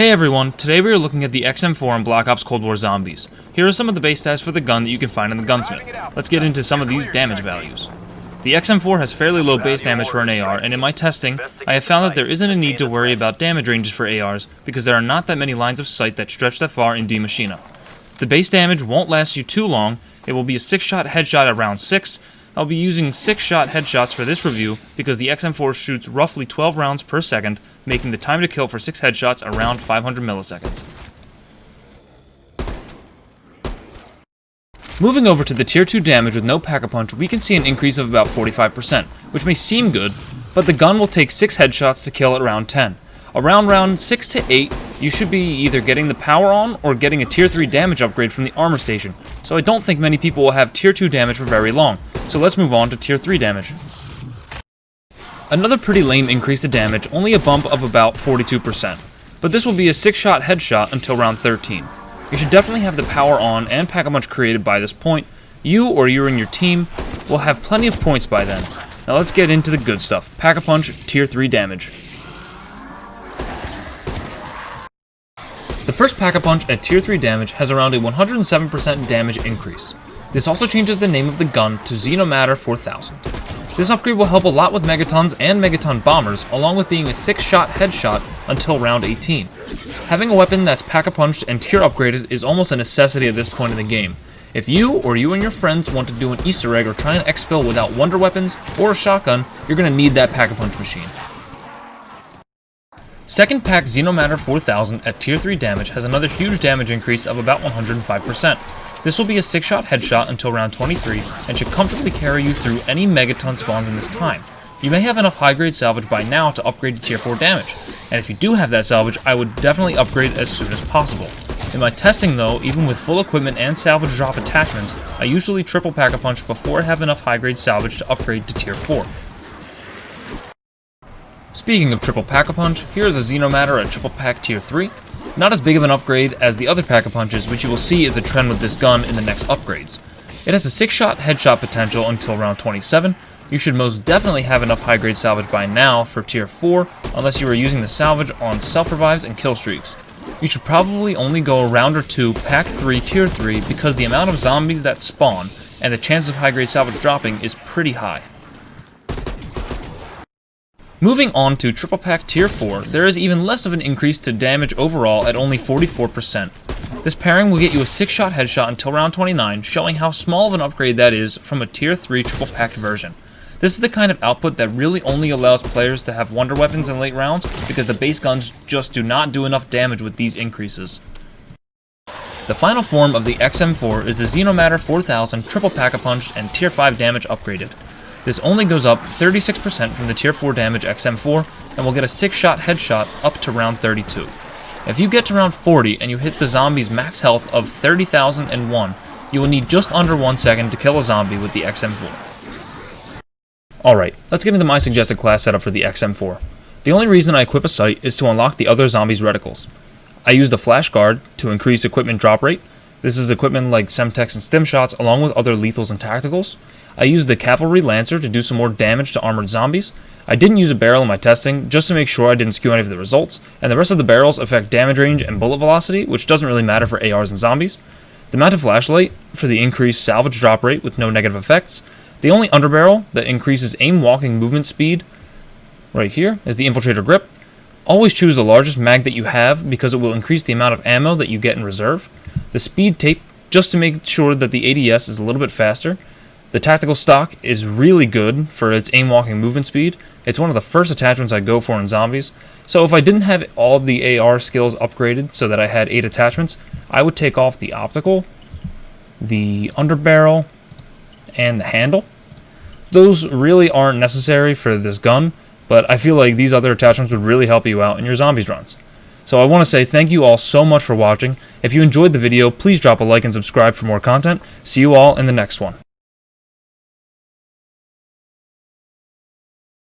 Hey everyone, today we are looking at the XM4 in Black Ops Cold War Zombies. Here are some of the base stats for the gun that you can find in the gunsmith. Let's get into some of these damage values. The XM4 has fairly low base damage for an AR, and in my testing, I have found that there isn't a need to worry about damage ranges for ARs because there are not that many lines of sight that stretch that far in D Machina. The base damage won't last you too long. It will be a 6-shot headshot at round 6. I'll be using 6-shot headshots for this review because the XM4 shoots roughly 12 rounds per second, making the time to kill for 6 headshots around 500 milliseconds. Moving over to the tier 2 damage with no pack-a-punch, we can see an increase of about 45%, which may seem good, but the gun will take 6 headshots to kill at round 10. Around round 6 to 8, you should be either getting the power on or getting a tier 3 damage upgrade from the armor station, so I don't think many people will have tier 2 damage for very long, so let's move on to tier 3 damage. Another pretty lame increase to damage, only a bump of about 42%, but this will be a 6-shot headshot until round 13. You should definitely have the power on and pack-a-punch created by this point. You or you and your team will have plenty of points by then. Now let's get into the good stuff. Pack-a-punch, tier 3 damage. The first pack-a-punch at tier 3 damage has around a 107% damage increase. This also changes the name of the gun to Xenomatter 4000. This upgrade will help a lot with megatons and megaton bombers, along with being a 6-shot headshot until round 18. Having a weapon that's pack-a-punched and tier upgraded is almost a necessity at this point in the game. If you or you and your friends want to do an Easter egg or try an exfil without wonder weapons or a shotgun, you're going to need that pack-a-punch machine. Second pack Xenomatter 4000 at tier 3 damage has another huge damage increase of about 105%. This will be a 6-shot headshot until round 23 and should comfortably carry you through any megaton spawns in this time. You may have enough high-grade salvage by now to upgrade to tier 4 damage, and if you do have that salvage, I would definitely upgrade as soon as possible. In my testing though, even with full equipment and salvage drop attachments, I usually triple pack-a-punch before I have enough high-grade salvage to upgrade to tier 4. Speaking of triple pack-a-punch, here is a Xenomatter at triple pack tier 3. Not as big of an upgrade as the other pack-a-punches, which you will see is a trend with this gun in the next upgrades. It has a 6-shot headshot potential until round 27. You should most definitely have enough high-grade salvage by now for tier 4, unless you are using the salvage on self-revives and kill streaks. You should probably only go a round or 2 pack 3 tier 3 because the amount of zombies that spawn and the chance of high-grade salvage dropping is pretty high. Moving on to triple pack tier 4, there is even less of an increase to damage overall at only 44%. This pairing will get you a 6-shot headshot until round 29, showing how small of an upgrade that is from a tier 3 triple packed version. This is the kind of output that really only allows players to have wonder weapons in late rounds because the base guns just do not do enough damage with these increases. The final form of the XM4 is the Xenomatter 4000 triple pack-a-punch and tier 5 damage upgraded. This only goes up 36% from the tier 4 damage XM4 and will get a 6-shot headshot up to round 32. If you get to round 40 and you hit the zombie's max health of 30,001, you will need just under 1 second to kill a zombie with the XM4. Alright, let's get into my suggested class setup for the XM4. The only reason I equip a sight is to unlock the other zombies' reticles. I use the flash guard to increase equipment drop rate. This is equipment like Semtex and Stim Shots along with other lethals and tacticals. I used the Cavalry Lancer to do some more damage to armored zombies. I didn't use a barrel in my testing, just to make sure I didn't skew any of the results, and the rest of the barrels affect damage range and bullet velocity, which doesn't really matter for ARs and zombies. The mounted flashlight for the increased salvage drop rate with no negative effects. The only underbarrel that increases aim walking movement speed, right here, is the Infiltrator Grip. Always choose the largest mag that you have because it will increase the amount of ammo that you get in reserve. The speed tape, just to make sure that the ADS is a little bit faster. The tactical stock is really good for its aim walking movement speed. It's one of the first attachments I go for in zombies. So if I didn't have all the AR skills upgraded so that I had 8 attachments, I would take off the optical, the underbarrel, and the handle. Those really aren't necessary for this gun, but I feel like these other attachments would really help you out in your zombies runs. So I want to say thank you all so much for watching. If you enjoyed the video, please drop a like and subscribe for more content. See you all in the next one.